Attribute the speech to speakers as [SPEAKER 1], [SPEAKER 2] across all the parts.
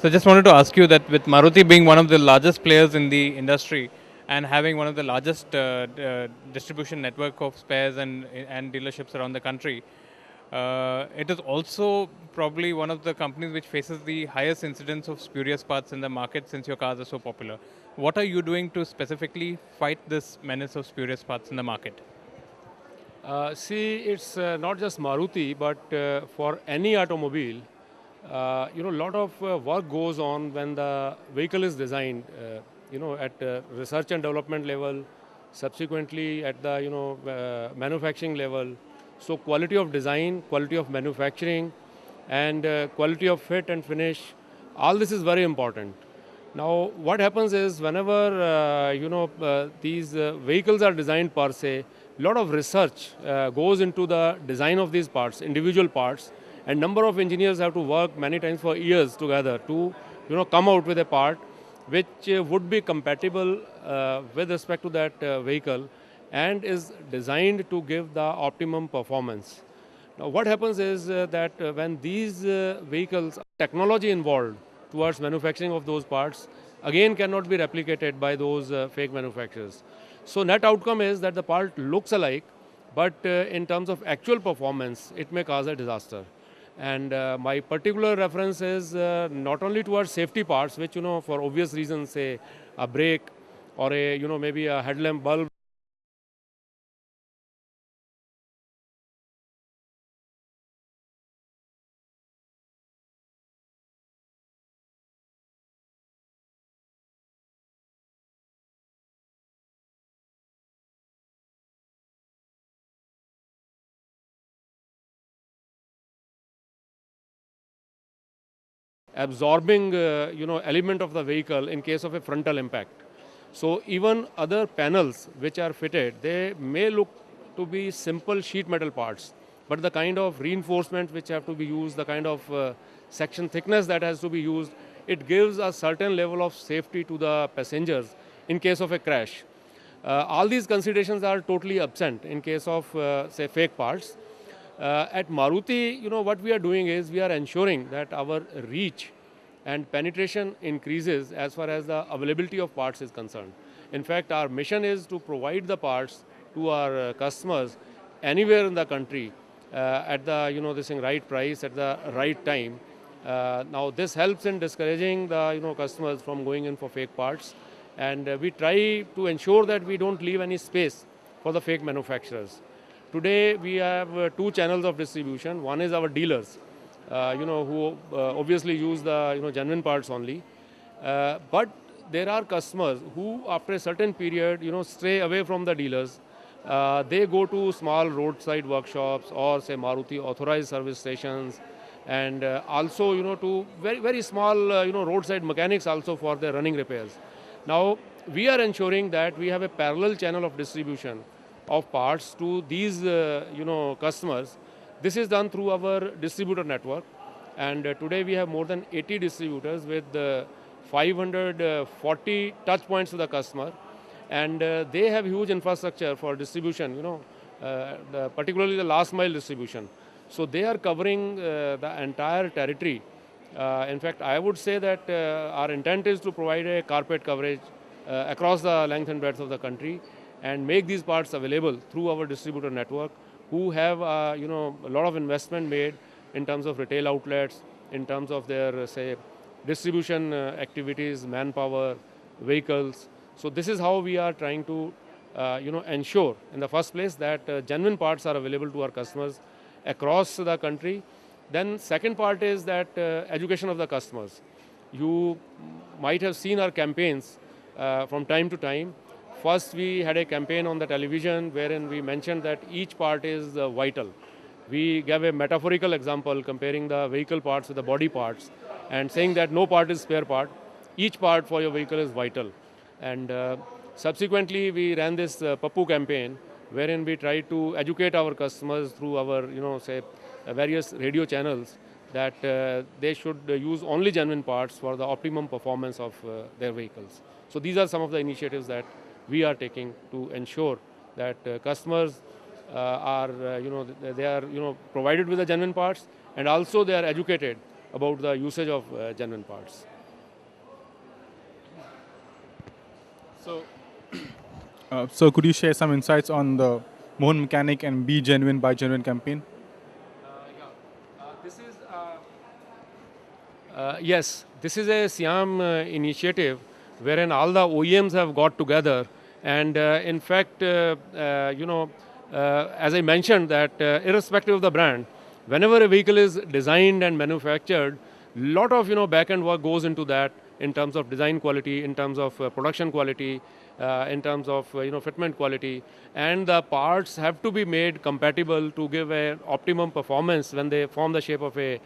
[SPEAKER 1] So just wanted to ask you that with Maruti being one of the largest players in the industry and having one of the largest distribution network of spares and dealerships around the country, it is also probably one of the companies which faces the highest incidence of spurious parts in the market since your cars are so popular. What are you doing to specifically fight this menace of spurious parts in the market?
[SPEAKER 2] See, it's not just Maruti, but for any automobile, a lot of work goes on when the vehicle is designed, at research and development level, subsequently at the, manufacturing level. So quality of design, quality of manufacturing, and quality of fit and finish, all this is very important. Now, what happens is whenever these vehicles are designed per se, a lot of research goes into the design of these parts, individual parts, and number of engineers have to work many times for years together to come out with a part which would be compatible with respect to that vehicle and is designed to give the optimum performance. Now, what happens is that when these vehicles, technology involved towards manufacturing of those parts, again cannot be replicated by those fake manufacturers. So net outcome is that the part looks alike, but in terms of actual performance, it may cause a disaster. And my particular reference is not only towards safety parts, which for obvious reasons, say a brake or a maybe a headlamp bulb. Absorbing element of the vehicle in case of a frontal impact. So even other panels which are fitted, they may look to be simple sheet metal parts, but the kind of reinforcement which have to be used, the kind of section thickness that has to be used, it gives a certain level of safety to the passengers in case of a crash. All these considerations are totally absent in case of say fake parts. At Maruti, what we are doing is we are ensuring that our reach and penetration increases as far as the availability of parts is concerned. In fact, our mission is to provide the parts to our customers anywhere in the country at the this thing right price at the right time. Now this helps in discouraging the customers from going in for fake parts, and we try to ensure that we don't leave any space for the fake manufacturers. Today we have two channels of distribution. One is our dealers, who obviously use the genuine parts only. But there are customers who, after a certain period, stray away from the dealers. They go to small roadside workshops or say Maruti authorized service stations, and also to very very small roadside mechanics also for their running repairs. Now we are ensuring that we have a parallel channel of distribution of parts to these customers. This is done through our distributor network, and today we have more than 80 distributors with 540 touch points to the customer, and they have huge infrastructure for distribution, particularly the last mile distribution. So they are covering the entire territory. In fact, I would say that our intent is to provide a carpet coverage across the length and breadth of the country and make these parts available through our distributor network, who have a lot of investment made in terms of retail outlets, in terms of their say distribution activities, manpower, vehicles. So this is how we are trying to ensure in the first place that genuine parts are available to our customers across the country. Then second part is that education of the customers. You might have seen our campaigns from time to time. First, we had a campaign on the television wherein we mentioned that each part is vital. We gave a metaphorical example comparing the vehicle parts with the body parts and saying that no part is spare part. Each part for your vehicle is vital. And subsequently, we ran this Pappu campaign wherein we tried to educate our customers through our, say, various radio channels that they should use only genuine parts for the optimum performance of their vehicles. So these are some of the initiatives that we are taking to ensure that customers are, they are, provided with the genuine parts, and also they are educated about the usage of genuine parts.
[SPEAKER 3] So could you share some insights on the Mohan Mechanic and Be Genuine, Buy Genuine campaign?
[SPEAKER 2] This is yes, this is a Siam initiative wherein all the OEMs have got together, and in fact, as I mentioned, that irrespective of the brand, whenever a vehicle is designed and manufactured, lot of back end work goes into that in terms of design quality, in terms of production quality, in terms of fitment quality, and the parts have to be made compatible to give a optimum performance when they form the shape of a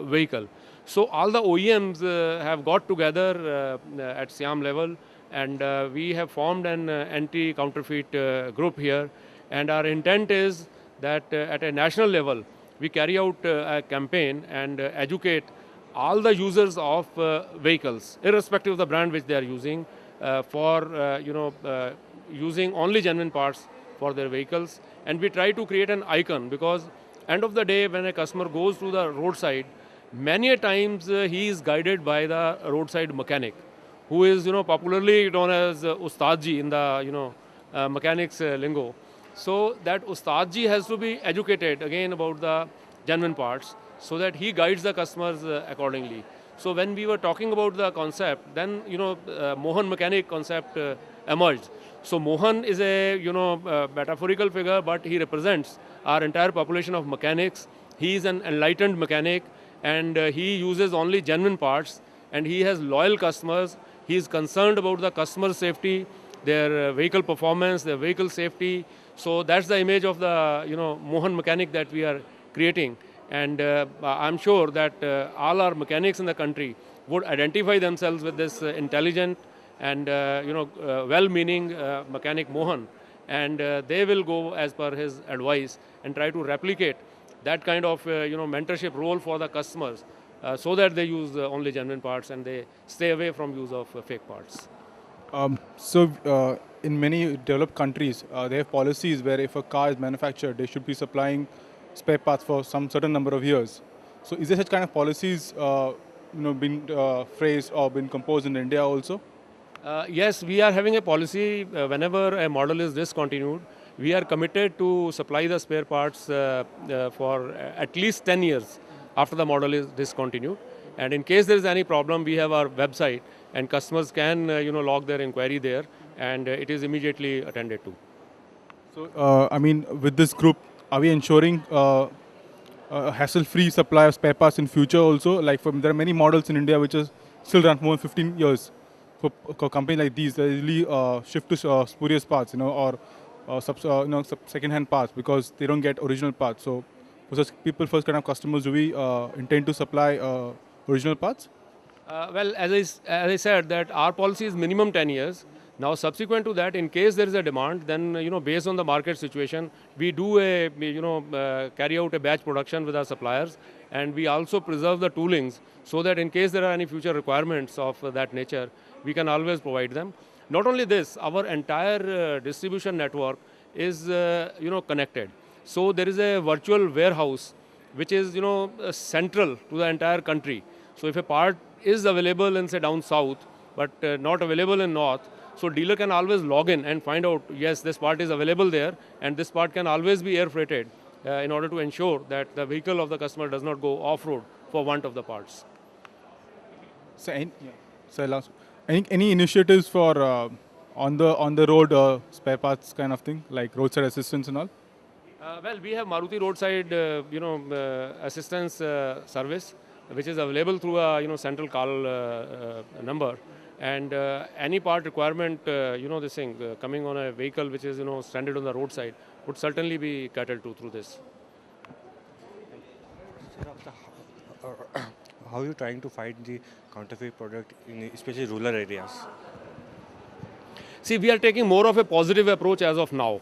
[SPEAKER 2] vehicle. So all the OEMs have got together at Siam level, and we have formed an anti-counterfeit group here, and our intent is that at a national level we carry out a campaign and educate all the users of vehicles, irrespective of the brand which they are using, for using only genuine parts for their vehicles. And we try to create an icon, because end of the day, when a customer goes to the roadside, many a times he is guided by the roadside mechanic, who is popularly known as Ustadji in the mechanics lingo. So that Ustadji has to be educated again about the genuine parts, so that he guides the customers accordingly. So when we were talking about the concept, then Mohan Mechanic concept emerged. So Mohan is a metaphorical figure, but he represents our entire population of mechanics. He is an enlightened mechanic, and he uses only genuine parts, and he has loyal customers. He is concerned about the customer safety, their vehicle performance, their vehicle safety. So that's the image of the Mohan Mechanic that we are creating. And I'm sure that all our mechanics in the country would identify themselves with this intelligent and well-meaning mechanic Mohan, and they will go as per his advice and try to replicate that kind of mentorship role for the customers, so that they use only genuine parts and they stay away from use of fake parts.
[SPEAKER 3] In many developed countries, they have policies where if a car is manufactured, they should be supplying spare parts for some certain number of years. So is there such kind of policies been phrased or been composed in India also?
[SPEAKER 2] Yes, we are having a policy whenever a model is discontinued, we are committed to supply the spare parts for at least 10 years after the model is discontinued. And in case there is any problem, we have our website, and customers can log their inquiry there, and it is immediately attended to.
[SPEAKER 3] So, with this group, are we ensuring a hassle-free supply of spare parts in future also? Like, there are many models in India which are still run for more than 15 years. For a company like these, they really shift to spurious parts, or second-hand parts, because they don't get original parts. So, for such people, first kind of customers, do we intend to supply original parts?
[SPEAKER 2] Well, as I said, that our policy is minimum 10 years. Now, subsequent to that, in case there is a demand, then based on the market situation, we do carry out a batch production with our suppliers, and we also preserve the toolings, so that in case there are any future requirements of that nature, we can always provide them. Not only this, our entire distribution network is connected. So there is a virtual warehouse which is central to the entire country. So if a part is available in, say, down south, but not available in north, so dealer can always log in and find out, yes, this part is available there, and this part can always be air freighted in order to ensure that the vehicle of the customer does not go off-road for want of the parts.
[SPEAKER 3] So, any initiatives for on the road spare parts kind of thing, like roadside assistance and all?
[SPEAKER 2] Well, we have Maruti roadside assistance service, which is available through a central call number. And any part requirement, coming on a vehicle which is stranded on the roadside would certainly be catered to through this.
[SPEAKER 4] How are you trying to fight the counterfeit product in especially rural areas?
[SPEAKER 2] See, we are taking more of a positive approach as of now.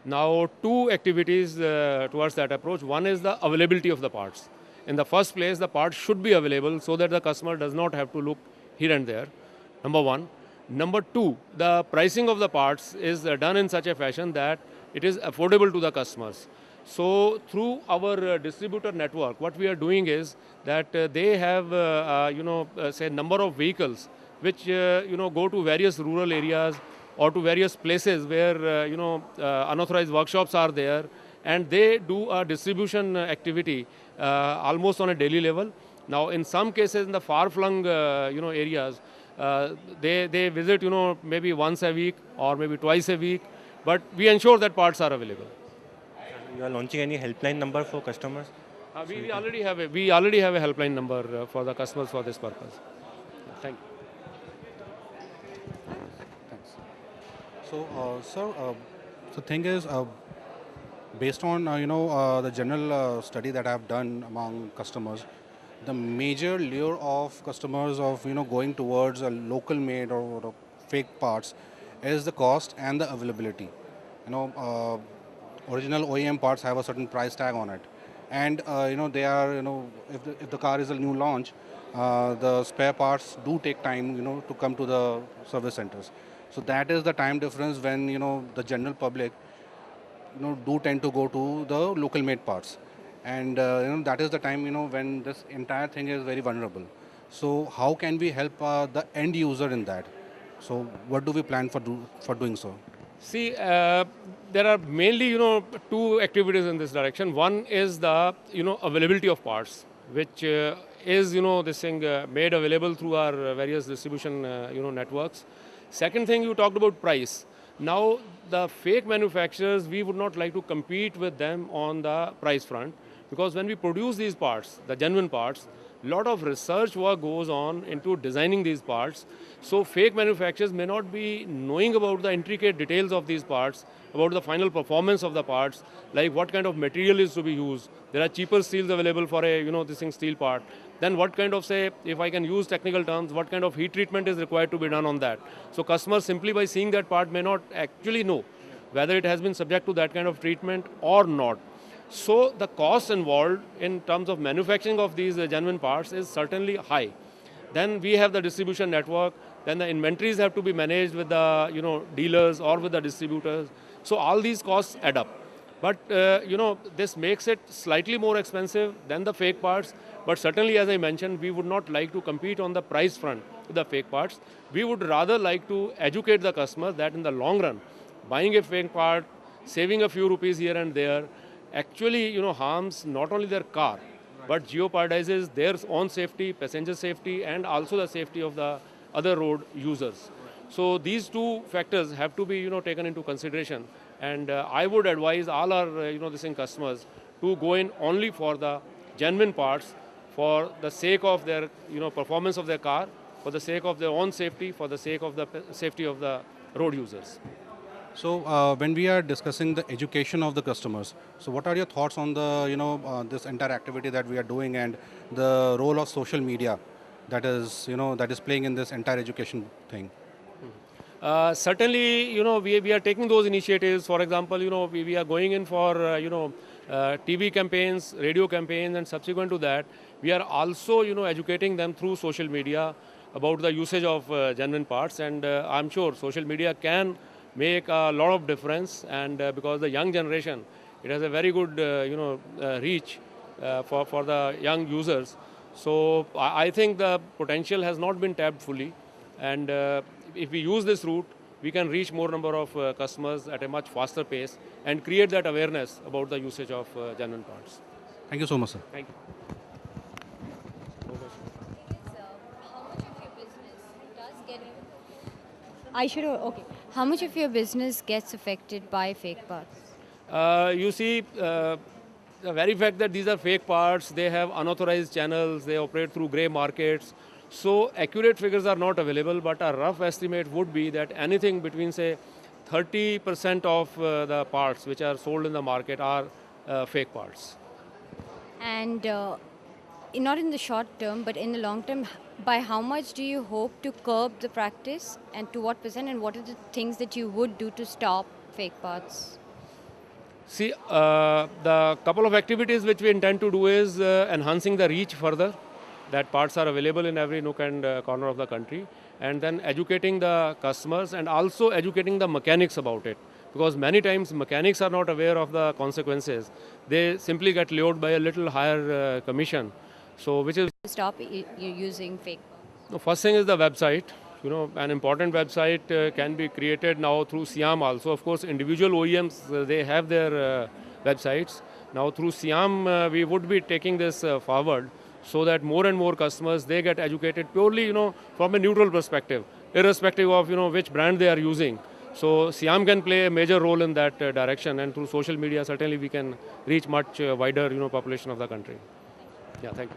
[SPEAKER 2] Now, two activities towards that approach. One is the availability of the parts. In the first place, the parts should be available so that the customer does not have to look here and there. Number one. Number two, the pricing of the parts is done in such a fashion that it is affordable to the customers. So through our distributor network, what we are doing is that they have, say, number of vehicles which go to various rural areas or to various places where unauthorized workshops are there, and they do a distribution activity almost on a daily level. Now, in some cases, in the far-flung areas, they visit maybe once a week or maybe twice a week, but we ensure that parts are available.
[SPEAKER 4] You are launching any helpline number for customers?
[SPEAKER 2] We already have a helpline number for the customers for this purpose. Thank you.
[SPEAKER 5] So, sir, the thing is, based on the general study that I have done among customers, the major lure of customers of going towards a local made or fake parts is the cost and the availability. Original OEM parts have a certain price tag on it, and they are if the car is a new launch, the spare parts do take time to come to the service centers. So that is the time difference when the general public do tend to go to the local made parts, and that is the time when this entire thing is very vulnerable. So how can we help the end user in that? So what do we plan for doing so?
[SPEAKER 2] See, there are mainly two activities in this direction. One is the availability of parts, which is this thing made available through our various distribution networks. Second thing, you talked about price. Now, the fake manufacturers, we would not like to compete with them on the price front, because when we produce these parts, the genuine parts, a lot of research work goes on into designing these parts. So fake manufacturers may not be knowing about the intricate details of these parts, about the final performance of the parts, like what kind of material is to be used. There are cheaper steels available for a steel part. Then what kind of, say, if I can use technical terms, what kind of heat treatment is required to be done on that. So customers simply by seeing that part may not actually know whether it has been subject to that kind of treatment or not. So the cost involved in terms of manufacturing of these genuine parts is certainly high. Then we have the distribution network. Then the inventories have to be managed with the dealers or with the distributors. So all these costs add up. But this makes it slightly more expensive than the fake parts. But certainly, as I mentioned, we would not like to compete on the price front with the fake parts. We would rather like to educate the customer that in the long run, buying a fake part, saving a few rupees here and there, actually harms not only their car, but jeopardizes their own safety, passenger safety, and also the safety of the other road users. So these two factors have to be taken into consideration, and I would advise all our customers to go in only for the genuine parts, for the sake of their performance of their car, for the sake of their own safety, for the sake of the safety of the road users.
[SPEAKER 5] So when we are discussing the education of the customers, so what are your thoughts on the this entire activity that we are doing and the role of social media that is playing in this entire education thing?
[SPEAKER 2] Certainly, we are taking those initiatives. For example, we are going in for TV campaigns, radio campaigns, and subsequent to that, we are also educating them through social media about the usage of genuine parts. And I'm sure social media can make a lot of difference, and because the young generation, it has a very good reach for the young users. So I think the potential has not been tapped fully, and if we use this route, we can reach more number of customers at a much faster pace and create that awareness about the usage of genuine parts.
[SPEAKER 5] Thank you so much, sir.
[SPEAKER 2] Thank you.
[SPEAKER 6] How much of your business gets affected by fake parts?
[SPEAKER 2] You see, the very fact that these are fake parts, they have unauthorized channels, they operate through grey markets. So accurate figures are not available, but a rough estimate would be that anything between, say, 30% of the parts which are sold in the market are fake parts.
[SPEAKER 6] And not in the short term, but in the long term, by how much do you hope to curb the practice, and to what percent, and what are the things that you would do to stop fake parts?
[SPEAKER 2] See, the couple of activities which we intend to do is enhancing the reach further, that parts are available in every nook and corner of the country, and then educating the customers and also educating the mechanics about it. Because many times mechanics are not aware of the consequences. They simply get lured by a little higher commission. So which is...
[SPEAKER 6] Stop using fake parts.
[SPEAKER 2] The first thing is the website. an important website can be created now through SIAM also. Of course, individual OEMs, they have their websites. Now through SIAM, we would be taking this forward so that more and more customers, they get educated purely, from a neutral perspective, irrespective of, which brand they are using. So SIAM can play a major role in that direction, and through social media, certainly we can reach much wider, population of the country. Yeah, thank you.